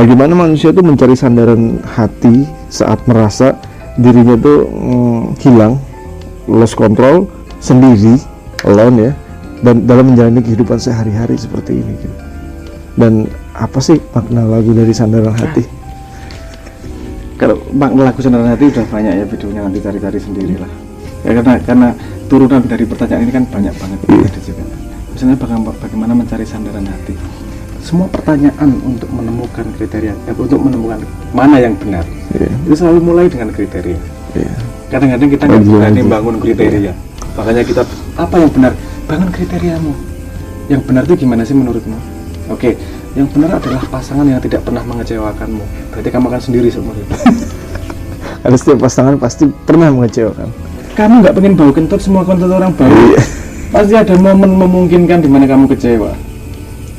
bagaimana manusia tuh mencari sandaran hati saat merasa dirinya tuh hilang, lost control, sendiri, alone ya, dan dalam menjalani kehidupan sehari-hari seperti ini gitu. Dan apa sih makna lagu dari Sandaran Hati? Kalau makna lagu Sandaran Hati udah banyak ya videonya, nanti cari-cari sendiri lah ya, karena turunan dari pertanyaan ini kan banyak banget juga. Misalnya bagaimana mencari sandaran hati, semua pertanyaan untuk menemukan kriteria, untuk menemukan mana yang benar, itu selalu mulai dengan kriteria. Kadang-kadang kita nggak berani bangun kriteria, makanya kita apa yang benar, bangun kriteriamu. Yang benar itu gimana sih menurutmu? Oke, yang benar adalah pasangan yang tidak pernah mengecewakanmu. Berarti kamu akan sendiri seumur hidup. Ada setiap pasangan pasti pernah mengecewakan. Kamu nggak pengen bau kentut, semua kentut orang bau. Pasti ada momen memungkinkan di mana kamu kecewa.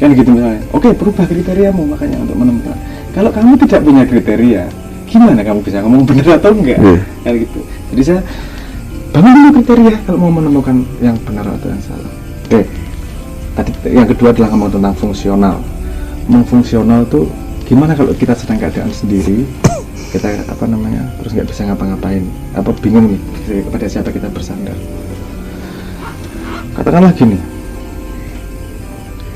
Kan gitu misalnya. Oke, berubah kriteriamu makanya untuk menemukan. Kalau kamu tidak punya kriteria, gimana kamu bisa ngomong benar atau enggak? Kan gitu. Jadi saya bangun dulu kriteria kalau mau menemukan yang benar atau yang salah. Oke. Tadi yang kedua adalah ngomong tentang fungsional. Fungsional tuh gimana kalau kita sedang keadaan sendiri, kita terus nggak bisa ngapa-ngapain, bingung nih kepada siapa kita bersandar. Katakanlah gini,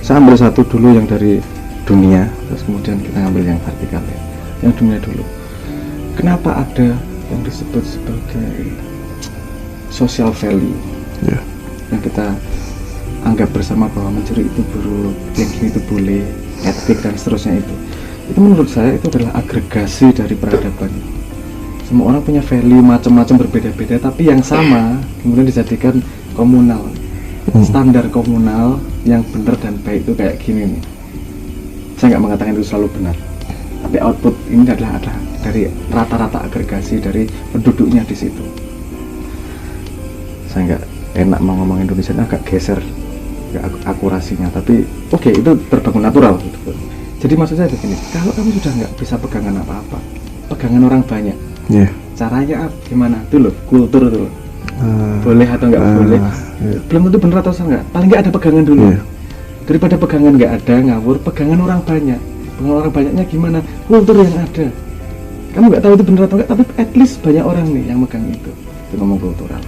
saya ambil satu dulu yang dari dunia, terus kemudian kita ambil yang vertikal ya. Yang dunia dulu. Kenapa ada yang disebut sebagai social value yang kita anggap bersama bahwa mencuri itu buruk, yang gini itu boleh, etik dan seterusnya itu menurut saya itu adalah agregasi dari peradaban. Semua orang punya value macam-macam berbeda-beda, tapi yang sama kemudian dijadikan komunal. Standar komunal yang benar dan baik itu kayak gini nih. Saya nggak mengatakan itu selalu benar, tapi output ini adalah dari rata-rata agregasi dari penduduknya di situ. Saya nggak enak mau ngomong Indonesia, agak geser akurasinya, tapi oke, itu terbangun natural gitu. Jadi maksud saya begini, kalau kamu sudah nggak bisa pegangan apa-apa, pegangan orang banyak, caranya gimana? Itu loh, kultur itu loh. Boleh atau nggak boleh, belum tentu benar atau salah, paling nggak ada pegangan dulu. Daripada pegangan nggak ada, ngawur, pegangan orang banyak. Pegangan orang banyaknya gimana? Kultur yang ada. Kamu nggak tahu itu benar atau nggak, tapi at least banyak orang nih yang megang itu ngomong kultural.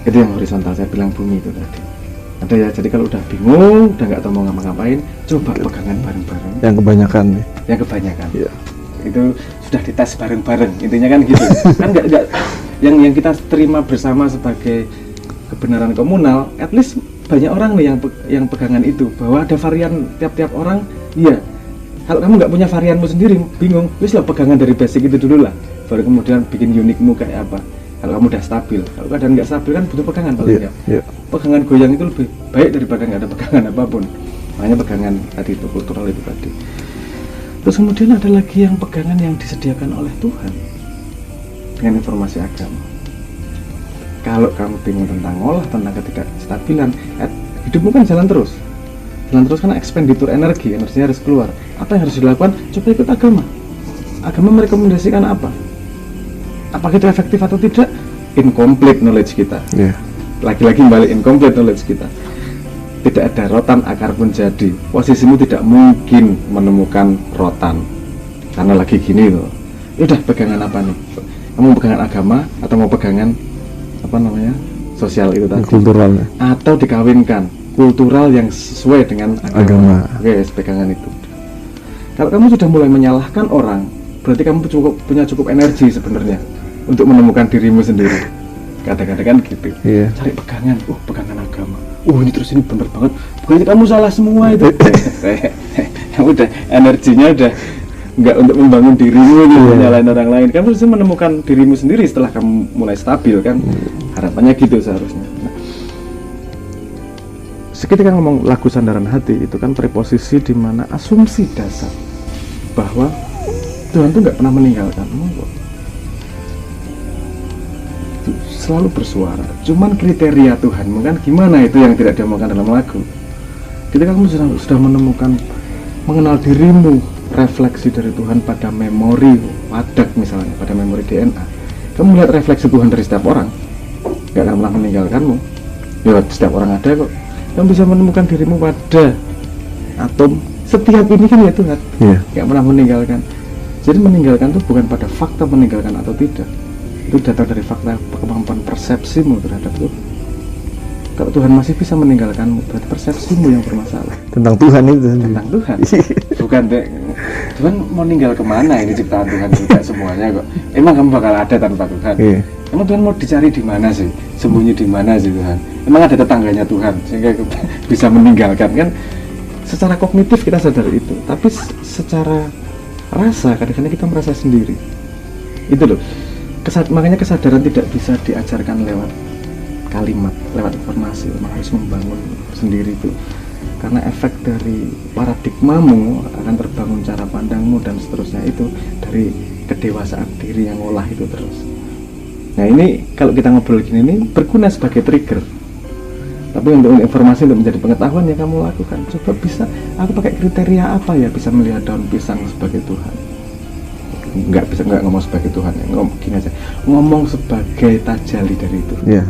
Itu yang horizontal, saya bilang bumi itu tadi. Ada ya, jadi kalau udah bingung, udah nggak tahu mau ngapa-ngapain, coba pegangan bareng-bareng. Yang kebanyakan nih. Yang kebanyakan. Itu sudah dites bareng-bareng, intinya kan gitu. Kan nggak yang kita terima bersama sebagai kebenaran komunal, at least banyak orang nih yang pegangan itu, bahwa ada varian tiap-tiap orang. Iya, kalau kamu nggak punya varianmu sendiri, bingung, wis lah pegangan dari basic itu dulu lah, baru kemudian bikin unikmu kayak apa. Kalau kamu udah stabil, kalau keadaan nggak stabil kan butuh pegangan paling nggak. Pegangan goyang itu lebih baik daripada nggak ada pegangan apapun. Makanya pegangan tadi itu kultural itu tadi. Terus kemudian ada lagi yang pegangan yang disediakan oleh Tuhan dengan informasi agama. Kalau kamu bingung tentang tentang ketidakstabilan, hidupmu kan jalan terus karena ekspenditur energinya harus keluar. Apa yang harus dilakukan? Coba ikut agama. Agama merekomendasikan apa? Apakah itu efektif atau tidak? Incomplete knowledge kita. Lagi-lagi balik incomplete knowledge kita. Tidak ada rotan akar pun jadi. Posisimu tidak mungkin menemukan rotan karena lagi gini loh. Udah pegangan apa nih? Kamu pegangan agama atau mau pegangan sosial itu tadi? Kultural. Atau dikawinkan kultural yang sesuai dengan agama. Oke, pegangan itu. Kalau kamu sudah mulai menyalahkan orang, berarti kamu punya cukup energi sebenarnya untuk menemukan dirimu sendiri. Kadang-kadang kan gitu. Cari pegangan, pegangan agama. Ini terus ini benar banget. Bukannya kamu salah semua itu. Udah energinya udah nggak untuk membangun dirimu, menyalahin orang lain. Kamu harus menemukan dirimu sendiri setelah kamu mulai stabil kan. Harapannya gitu seharusnya. Ketika ngomong lagu Sandaran Hati itu kan preposisi di mana asumsi dasar bahwa Tuhan tuh nggak pernah meninggalkanmu kok. Selalu bersuara. Cuman kriteria Tuhan kan gimana itu yang tidak diomongkan dalam lagu. Ketika kamu sudah menemukan, mengenal dirimu, refleksi dari Tuhan pada memori wadak misalnya, pada memori DNA, kamu melihat refleksi Tuhan dari setiap orang, nggak akan pernah meninggalkanmu. Ya, setiap orang ada kok. Kamu bisa menemukan dirimu pada atom setiap ini kan ya Tuhan, Iya. nggak pernah meninggalkan. Jadi meninggalkan itu bukan pada fakta meninggalkan atau tidak, itu datang dari fakta kemampuan persepsimu terhadap Tuhan. Kalau Tuhan masih bisa meninggalkanmu, berarti persepsimu yang bermasalah Tentang Tuhan itu. tentang Tuhan. Bukan Tuhan mau ninggal kemana, ini ciptaan Tuhan juga semuanya kok. Emang kamu bakal ada tanpa Tuhan? Iya. Emang Tuhan mau dicari di mana sih? Sembunyi di mana sih Tuhan? Emang ada tetangganya Tuhan sehingga bisa meninggalkan kan? Secara kognitif kita sadar itu, tapi secara rasa kadang-kadang kita merasa sendiri. Itu loh. Makanya kesadaran tidak bisa diajarkan lewat kalimat, lewat informasi. Memang harus membangun sendiri itu. Karena efek dari paradigmamu akan terbangun cara pandangmu dan seterusnya itu dari kedewasaan diri yang olah itu terus. Nah ini kalau kita ngobrol gini ini berguna sebagai trigger. Tapi untuk informasi, untuk menjadi pengetahuan yang kamu lakukan, coba bisa, aku pakai kriteria apa ya bisa melihat daun pisang sebagai Tuhan? Nggak ngomong sebagai Tuhan ya, gini aja, ngomong sebagai tajali dari itu. Iya.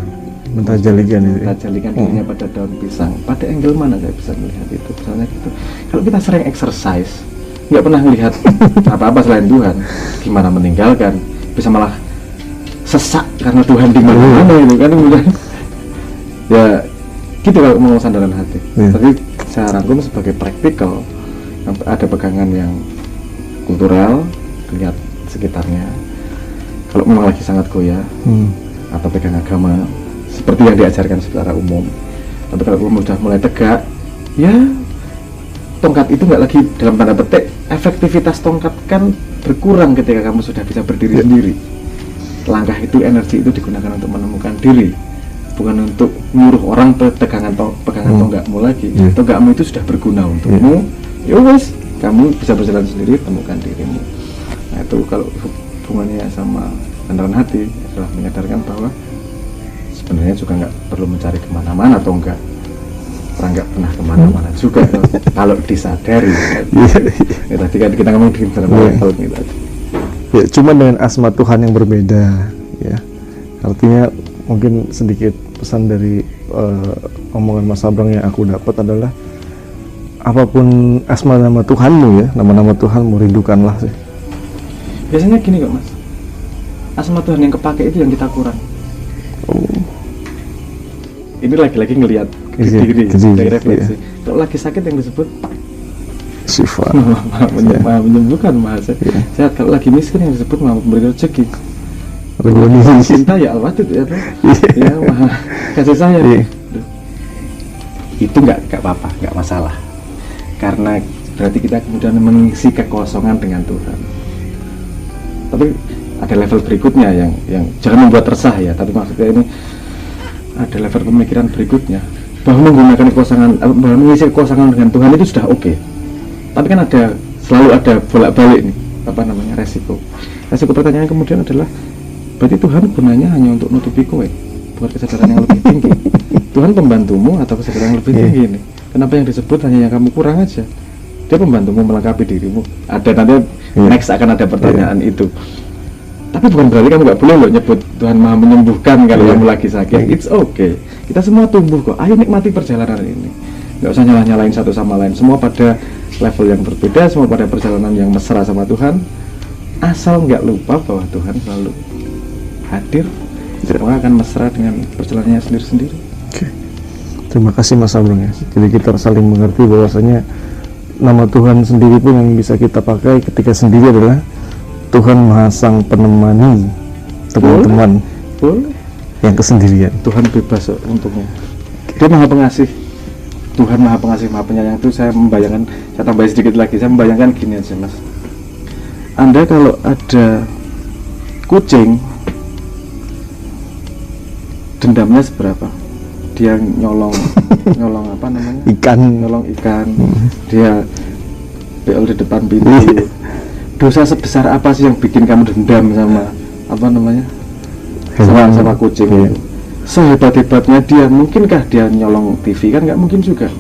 Mentajalikan itu. Mentajalikan dirinya pada daun pisang. Pada angle mana saya bisa melihat itu? Misalnya gitu. Kalau kita sering exercise, nggak pernah melihat apa-apa selain Tuhan, gimana meninggalkan? Bisa malah sesak karena Tuhan di mana-mana itu kan kemudian. Ya gitu kalau mau sandaran hati. Tapi saya rangkum sebagai praktikal, ada pegangan yang kultural, lihat sekitarnya. Kalau memang lagi sangat goyah, atau pegang agama seperti yang diajarkan secara umum. Tapi kalau umum sudah mulai tegak, ya tongkat itu nggak lagi dalam tanda petik, efektivitas tongkat kan berkurang ketika kamu sudah bisa berdiri sendiri. Langkah itu, energi itu digunakan untuk menemukan diri, bukan untuk nyuruh orang pegangan tonggakmu lagi. Tonggakmu itu sudah berguna untukmu. Ya wes, kamu bisa berjalan sendiri, temukan dirimu. Nah itu kalau hubungannya sama sandaran hati adalah menyadarkan bahwa sebenarnya juga nggak perlu mencari kemana-mana atau enggak. Orang nggak pernah kemana-mana juga kalau disadari. Ya, tadi kan kita ngomong di dalam level gitu. Ya, cuma dengan asma Tuhan yang berbeda, ya. Artinya mungkin sedikit pesan dari omongan Mas Abrang yang aku dapat adalah apapun asma nama Tuhanmu ya, nama-nama Tuhanmu rindukanlah sih. Biasanya gini kok Mas, asma Tuhan yang kepake itu yang kita kurang. Ini lagi-lagi ngelihat diri, dari refleksi. Kalau lagi sakit yang disebut sifat maha menyembuhkan, maha sehat. Kalau lagi miskin yang disebut maha memberi rezeki. Cinta ya al-wadud ya, ya maha kasih sayang. Itu nggak apa-apa, nggak masalah. Karena berarti kita kemudian mengisi kekosongan dengan Tuhan. Tapi ada level berikutnya yang jangan membuat resah ya. Tapi maksudnya ini ada level pemikiran berikutnya bahwa menggunakan kekosongan, bahwa mengisi kekosongan dengan Tuhan itu sudah oke. Tapi kan selalu ada bolak-balik nih, resiko pertanyaan kemudian adalah berarti Tuhan gunanya hanya untuk nutupi kowe, bukan kesadaran yang lebih tinggi. Tuhan pembantumu atau kesadaran yang lebih tinggi ini? Kenapa yang disebut hanya yang kamu kurang aja? Dia pembantumu melengkapi dirimu. Ada nanti next akan ada pertanyaan itu. Tapi bukan berarti kamu nggak boleh loh nyebut Tuhan maha menyembuhkan kalau kamu lagi sakit. It's okay. Kita semua tumbuh kok. Ayo nikmati perjalanan ini. Nggak usah nyalahin satu sama lain. Semua pada level yang berbeda, semua pada perjalanan yang mesra sama Tuhan. Asal nggak lupa bahwa Tuhan selalu hadir. Semua akan mesra dengan perjalanannya sendiri-sendiri. Oke. Terima kasih Mas Abrang ya. Jadi kita saling mengerti bahwasanya nama Tuhan sendiri pun yang bisa kita pakai ketika sendiri adalah Tuhan Maha Sang Penemani teman-teman yang kesendirian. Tuhan bebas untungnya. Dia Maha Pengasih. Tuhan Maha Pengasih, Maha Penyayang itu saya membayangkan, saya tambahin sedikit lagi, saya membayangkan gini aja Mas. Anda kalau ada kucing, dendamnya seberapa? Dia nyolong apa namanya? Nyolong ikan. Dia beol di depan pintu. Dosa sebesar apa sih yang bikin kamu dendam sama sama kucing itu? Sehebat-hebatnya dia, mungkinkah dia nyolong TV? Kan nggak mungkin juga.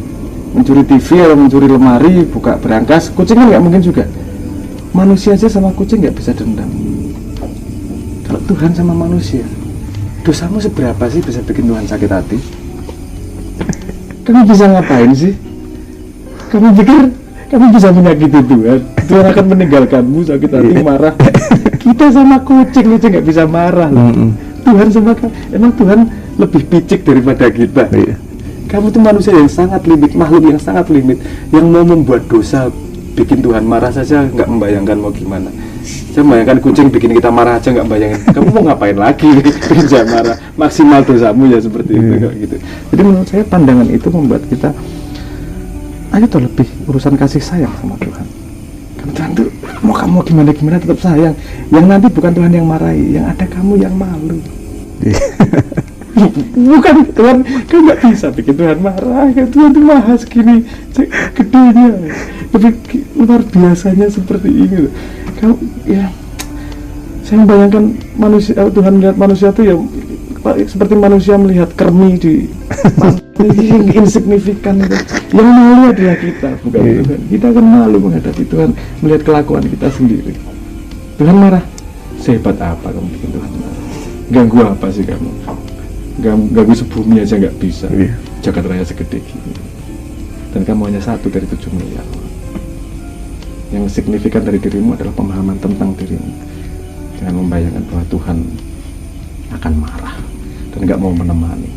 Mencuri TV atau mencuri lemari, buka berangkas, kucing kan nggak mungkin juga. Manusia aja sama kucing nggak bisa dendam. Kalau Tuhan sama manusia, dosamu seberapa sih bisa bikin Tuhan sakit hati? Kamu bisa ngapain sih? Kamu pikir kamu bisa menyakiti Tuhan. Tuhan akan meninggalkanmu sakit hati, marah. Kita sama kucing aja nggak bisa marah loh. Tuhan sama emang Tuhan lebih picik daripada kita. Kamu tuh manusia yang sangat limit, makhluk yang sangat limit, yang mau membuat dosa bikin Tuhan marah saja nggak membayangkan mau gimana. Saya membayangkan kucing bikin kita marah aja nggak bayangin. Kamu mau ngapain lagi kerja marah? Maksimal dosamu ya seperti itu kayak gitu. Jadi menurut saya pandangan itu membuat kita ayo tuh lebih urusan kasih sayang sama Tuhan. Karena Tuhan tuh mau kamu gimana tetap sayang. Yang nanti bukan Tuhan yang marahi, yang ada kamu yang malu. Bukan Tuhan, kan nggak bisa bikin Tuhan marah. Kan Tuhan tuh maha segini gedenya, lebih luar biasanya seperti ini. Kalau ya, saya membayangkan manusia, Tuhan melihat manusia tuh ya seperti manusia melihat kermi di yang insignifikan itu. Yang malu adalah kita, bukan Tuhan. Kita akan malu menghadapi Tuhan melihat kelakuan kita sendiri. Tuhan marah, sehebat apa kamu bikin Tuhan marah? Ganggu apa sih kamu? Ganggu sebumi aja nggak bisa. Jagat raya segede gini, dan kamu hanya 1 dari 7 miliar. Yang signifikan dari dirimu adalah pemahaman tentang dirimu. Jangan membayangkan bahwa Tuhan akan marah dan nggak mau menemani.